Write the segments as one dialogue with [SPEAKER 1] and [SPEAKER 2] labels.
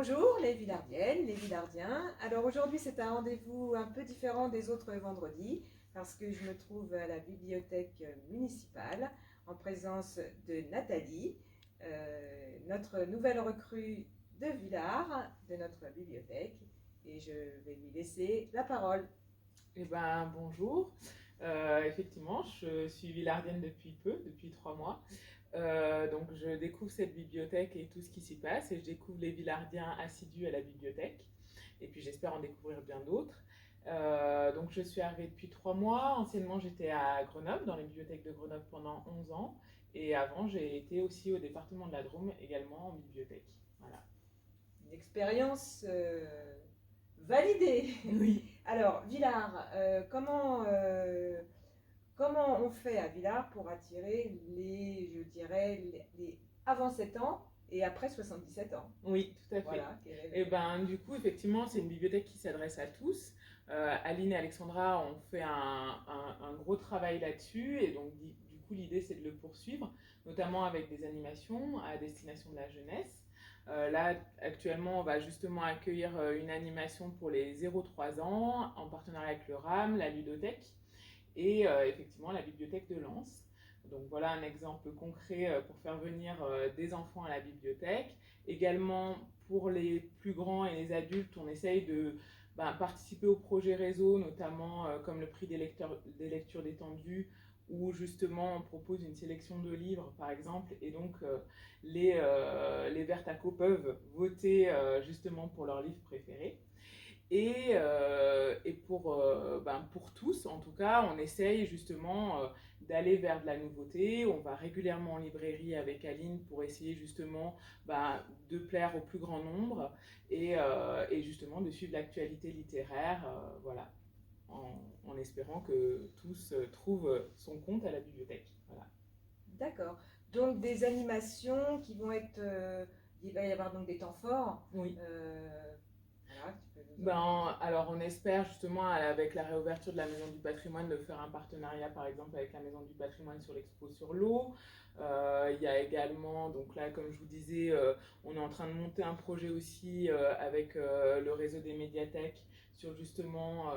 [SPEAKER 1] Bonjour les Villardiennes, les Villardiens. Alors aujourd'hui c'est un rendez-vous un peu différent des autres vendredis parce que je me trouve à la bibliothèque municipale en présence de Nathalie, notre nouvelle recrue de Villars, de notre bibliothèque, et je vais lui laisser la parole.
[SPEAKER 2] Eh ben, bonjour. Effectivement, je suis villardienne depuis peu, depuis 3 mois. Donc, je découvre cette bibliothèque et tout ce qui s'y passe, et je découvre les Villardiens assidus à la bibliothèque. Et puis, j'espère en découvrir bien d'autres. Donc, je suis arrivée depuis 3 mois. Anciennement, j'étais à Grenoble, dans les bibliothèques de Grenoble pendant 11 ans. Et avant, j'ai été aussi au département de la Drôme, également en bibliothèque. Voilà.
[SPEAKER 1] Une expérience validée.
[SPEAKER 2] Oui.
[SPEAKER 1] Alors, Villars, comment on fait à Villars pour attirer je dirais, les avant 7 ans et après 77 ans?
[SPEAKER 2] Oui, tout à fait.
[SPEAKER 1] Voilà.
[SPEAKER 2] Et ben, du coup, effectivement, c'est une bibliothèque qui s'adresse à tous. Aline et Alexandra ont fait un gros travail là-dessus, et donc du coup, l'idée c'est de le poursuivre, notamment avec des animations à destination de la jeunesse. Là, actuellement, on va justement accueillir une animation pour les 0-3 ans en partenariat avec le RAM, la ludothèque et effectivement la bibliothèque de Lens. Donc voilà un exemple concret pour faire venir des enfants à la bibliothèque. Également pour les plus grands et les adultes, on essaye de participer au projet réseau, notamment comme le prix des lectures détendues, où justement on propose une sélection de livres par exemple, et donc les Vertaco peuvent voter justement pour leur livre préféré. Et pour tous, en tout cas, on essaye justement d'aller vers de la nouveauté. On va régulièrement en librairie avec Aline pour essayer justement de plaire au plus grand nombre et justement de suivre l'actualité littéraire, voilà, en espérant que tous trouvent son compte à la bibliothèque. Voilà.
[SPEAKER 1] D'accord. Donc des animations qui vont être... il va y avoir donc des temps forts.
[SPEAKER 2] Oui.
[SPEAKER 1] Voilà, tu peux nous en...
[SPEAKER 2] Alors on espère justement avec la réouverture de la Maison du Patrimoine de faire un partenariat par exemple avec la Maison du Patrimoine sur l'expo sur l'eau. Il y a également, donc là comme je vous disais, on est en train de monter un projet aussi avec le réseau des médiathèques sur justement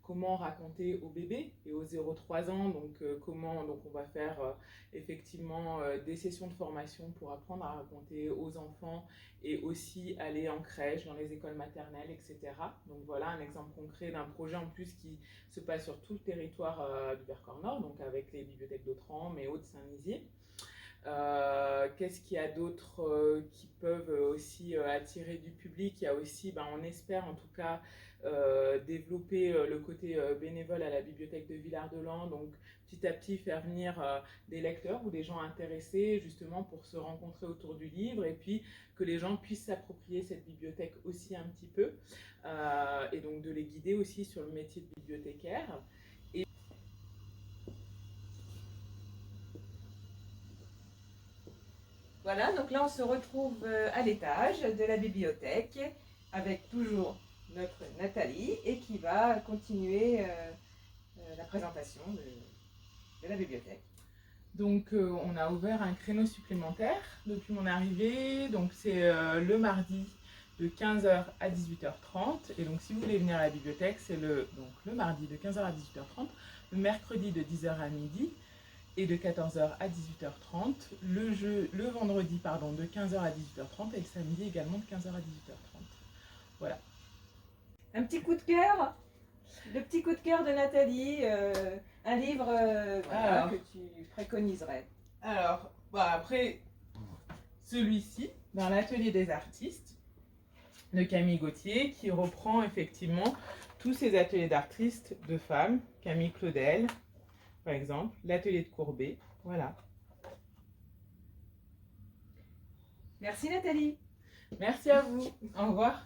[SPEAKER 2] comment raconter aux bébés et aux 0-3 ans, donc on va faire effectivement des sessions de formation pour apprendre à raconter aux enfants et aussi aller en crèche, dans les écoles maternelles, etc. Donc voilà un exemple concret d'un projet en plus qui se passe sur tout le territoire du Vercors Nord, donc avec les bibliothèques d'Autran, mais Hauts-de-Saint-Nizier. Qu'est-ce qu'il y a d'autre qui peuvent aussi attirer du public? Il y a aussi, on espère en tout cas, développer le côté bénévole à la bibliothèque de Villars-de-Lans, donc petit à petit faire venir des lecteurs ou des gens intéressés justement pour se rencontrer autour du livre, et puis que les gens puissent s'approprier cette bibliothèque aussi un petit peu, et donc de les guider aussi sur le métier de bibliothécaire.
[SPEAKER 1] Voilà, donc là on se retrouve à l'étage de la bibliothèque avec toujours notre Nathalie et qui va continuer la présentation de la bibliothèque.
[SPEAKER 2] Donc on a ouvert un créneau supplémentaire depuis mon arrivée, donc c'est le mardi de 15h à 18h30, et donc si vous voulez venir à la bibliothèque, c'est le mardi de 15h à 18h30, le mercredi de 10h à midi et de 14h à 18h30, le vendredi de 15h à 18h30 et le samedi également de 15h à 18h30. Voilà.
[SPEAKER 1] Un petit coup de cœur, le petit coup de cœur de Nathalie, un livre que tu préconiserais.
[SPEAKER 2] Alors, après, celui-ci, dans l'atelier des artistes, de Camille Gauthier, qui reprend effectivement tous ces ateliers d'artistes de femmes, Camille Claudel, par exemple, l'atelier de Courbet, voilà.
[SPEAKER 1] Merci Nathalie.
[SPEAKER 2] Merci à vous, au revoir.